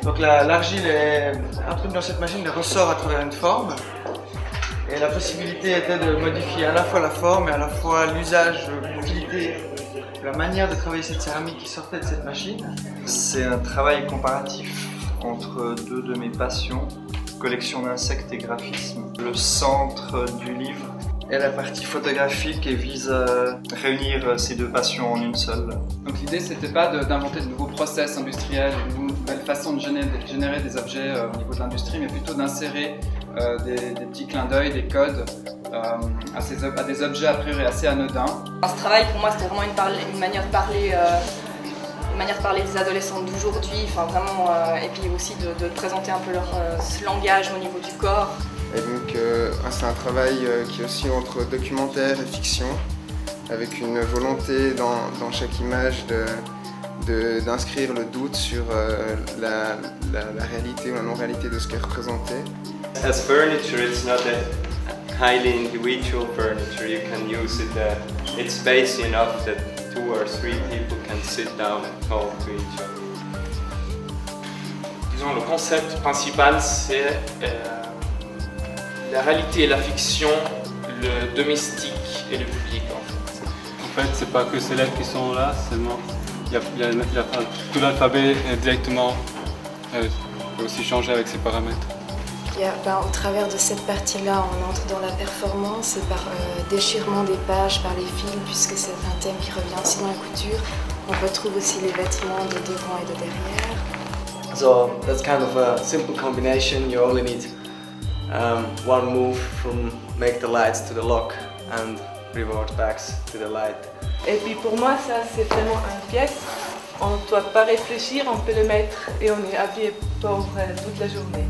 Donc l'argile est introduite dans cette machine, elle ressort à travers une forme. Et la possibilité était de modifier à la fois la forme et à la fois l'usage, l'utilité, la manière de travailler cette céramique qui sortait de cette machine. C'est un travail comparatif entre deux de mes passions, collection d'insectes et graphisme. Le centre du livre est la partie photographique et vise à réunir ces deux passions en une seule. Donc l'idée c'était pas d'inventer de nouveaux process industriels, une nouvelle façon de générer des objets au niveau de l'industrie, mais plutôt d'insérer des petits clins d'œil, des codes à des objets a priori assez anodins. Ce travail pour moi c'était vraiment une manière de parler des adolescents d'aujourd'hui, enfin vraiment, et puis aussi de présenter un peu leur langage au niveau du corps. Et donc c'est un travail qui est aussi entre documentaire et fiction, avec une volonté dans chaque image d'inscrire le doute sur la réalité ou la non-réalité de ce qui est représenté. As furniture, it's not a highly individual furniture. You can use it. It's spacey enough that 2 or 3 people can sit down and talk to each other. Disons, le concept principal, c'est la réalité et la fiction, le domestique et le public. En fait, c'est pas que ces lettres qui sont là, seulement il y a tout l'alphabet directement peut aussi changer avec ses paramètres. Au travers de cette partie-là, on entre dans la performance et par déchirement des pages, par les fils, puisque c'est un thème qui revient aussi dans la couture. On retrouve aussi les vêtements de devant et de derrière. So that's kind of a simple combination. You only need one move from make the lights to the lock and revert backs to the light. Et puis pour moi, ça c'est vraiment une pièce. On ne doit pas réfléchir, on peut le mettre et on est habillé pour toute la journée.